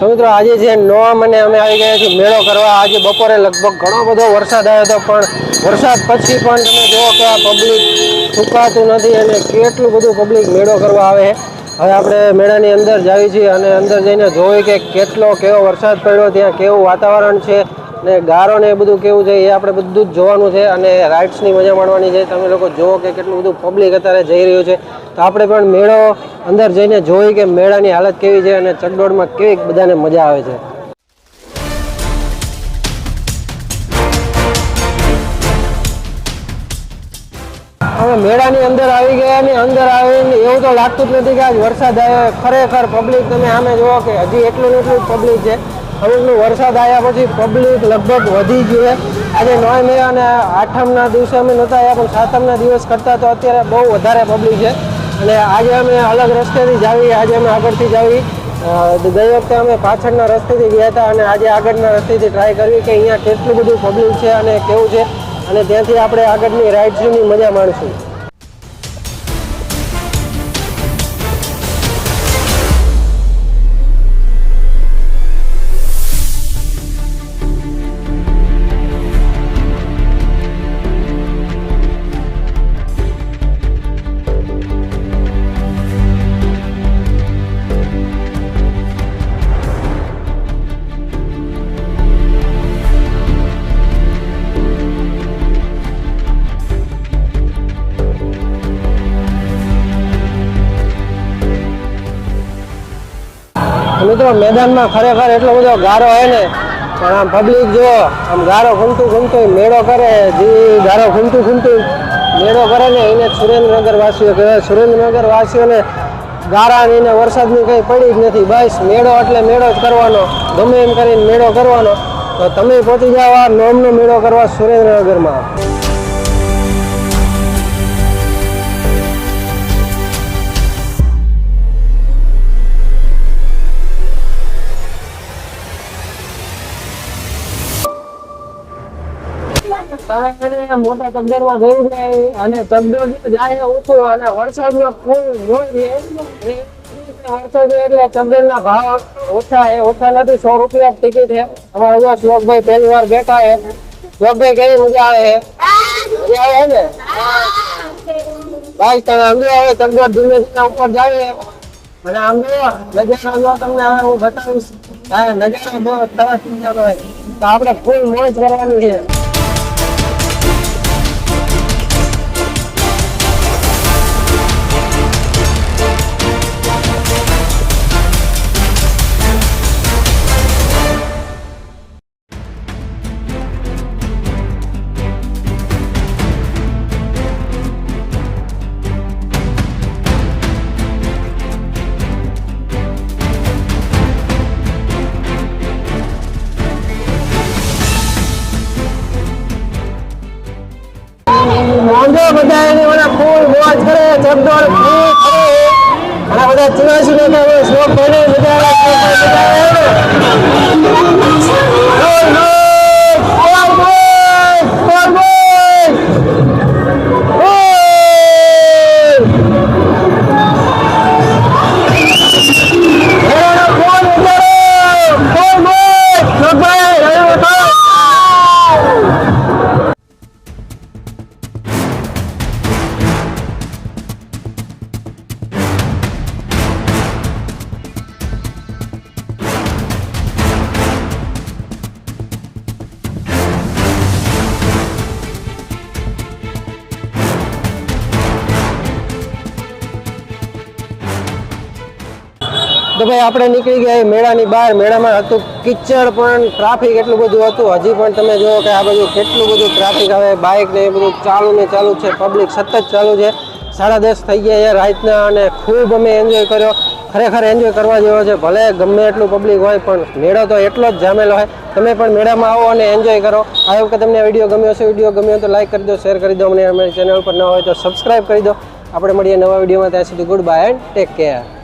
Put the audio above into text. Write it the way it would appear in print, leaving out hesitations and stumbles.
તો મિત્રો આજે જે નોમ અને અમે આવી ગયા છીએ મેળો કરવા। આજે બપોરે લગભગ ઘણો બધો વરસાદ આવ્યો હતો, પણ વરસાદ પછી પણ તમે જુઓ કે આ પબ્લિક સુકાતું નથી અને કેટલું બધું પબ્લિક મેળો કરવા આવે છે। હવે આપણે મેળાની અંદર જાવી છીએ અને અંદર જઈને જોઈએ કે કેવો વરસાદ પડ્યો, ત્યાં કેવું વાતાવરણ છે ને ગારો ને એ બધું કેવું છે, એ આપણે બધું જ જોવાનું છે અને રાઇડ્સની મજા માણવાની છે। તમે લોકો જુઓ કે કેટલું બધું પબ્લિક અત્યારે જઈ રહ્યું છે, તો આપણે પણ મેળો અંદર જઈને જોઈ કે મેળાની હાલત કેવી છે અને ચકડોળમાં કેવી બધાને મજા આવે છે। હવે મેળાની અંદર આવી ગયા ને અંદર આવીને એવું તો લાગતું જ નથી કે આજ વરસાદ આવ્યો। ખરેખર પબ્લિક તમે સામે જુઓ કે હજી એટલું પબ્લિક છે। અમુકનું વરસાદ આવ્યા પછી પબ્લિક લગભગ વધી ગયું છે। આજે 9 મે અને 8મના દિવસે અમે નહોતા આવ્યા, પણ 7મના દિવસ કરતાં તો અત્યારે બહુ વધારે પબ્લિક છે અને આજે અમે અલગ રસ્તેથી જાવી, આજે અમે આગળથી જાવી। ગઈ વખતે અમે પાછળના રસ્તેથી ગયા હતા અને આજે આગળના રસ્તેથી ટ્રાય કરવી કે અહીંયા કેટલું બધું પબ્લિક છે અને કેવું છે, અને ત્યાંથી આપણે આગળની રાઇડ્સની મજા માણશું। મિત્રો મેદાનમાં ખરેખર એટલો બધો ગારો હોય ને, પણ આમ પબ્લિક જો આમ ગારો ઘૂમતું મેળો કરે, જે ગારો ઘૂમતું મેળો કરે ને એને સુરેન્દ્રનગર વાસીઓ કહેવાય। સુરેન્દ્રનગર વાસીઓને ગારાની એને વરસાદની કંઈ પડી જ નથી। બસ મેળો એટલે મેળો જ કરવાનો, ગમે એમ કરીને મેળો કરવાનો। તો તમે પહોંચી જાઓ આ નોમનો મેળો કરવા સુરેન્દ્રનગરમાં। મોટા ચકડોળમાં જવું જાય અને ચકડોળ જાય ઊંચું અને વરસાદમાં ફૂલ હોય વરસાદ એટલે ચકડોળના ભાવ ઓછા નથી। 100 રૂપિયા ટિકિટ છે। અમારા શ્લોકભાઈ પહેલી વાર બેઠા છે। શ્લોકભાઈ કેવી મજા આવે છે? મજા આવે ને ભાઈ? તમે આમ હવે ચકડોળ ધીમે ઉપર જાય અને આમ નજારો તમને હવે હું બતાવીશ। નજારો બહુ સરસ નજારો હોય, તો આપણે ફૂલ મોજ કરવાની છે। બધા એની ફૂલ મોજ કરે, ચકડોળ ફૂલ કરે અને બધા ચુરાસી લોકો શ્લોક ભણી મજા તો ભાઈ આપણે નીકળી ગયા મેળાની બહાર। મેળામાં હતું કિચડ, પણ ટ્રાફિક એટલું બધું હતું। હજી પણ તમે જુઓ કે આ બધું કેટલું બધું ટ્રાફિક આવે, બાઇક ને એ બધું ચાલુ છે, પબ્લિક સતત ચાલુ છે। 10:30 થઈ ગયા છે રાતના અને ખૂબ અમે એન્જોય કર્યો। ખરેખર એન્જોય કરવા જેવો છે, ભલે ગમે એટલું પબ્લિક હોય પણ મેળો તો એટલો જ જામેલો હોય। તમે પણ મેળામાં આવો અને એન્જોય કરો। આ વખતે તમને વિડીયો ગમ્યો હશે, વિડીયો ગમ્યો તો લાઈક કરી દો, શેર કરી દો, અને અમારી ચેનલ પર ન હોય તો સબસ્ક્રાઈબ કરી દો। આપણે મળીએ નવા વિડીયોમાં, ત્યાં સુધી good bye and take care.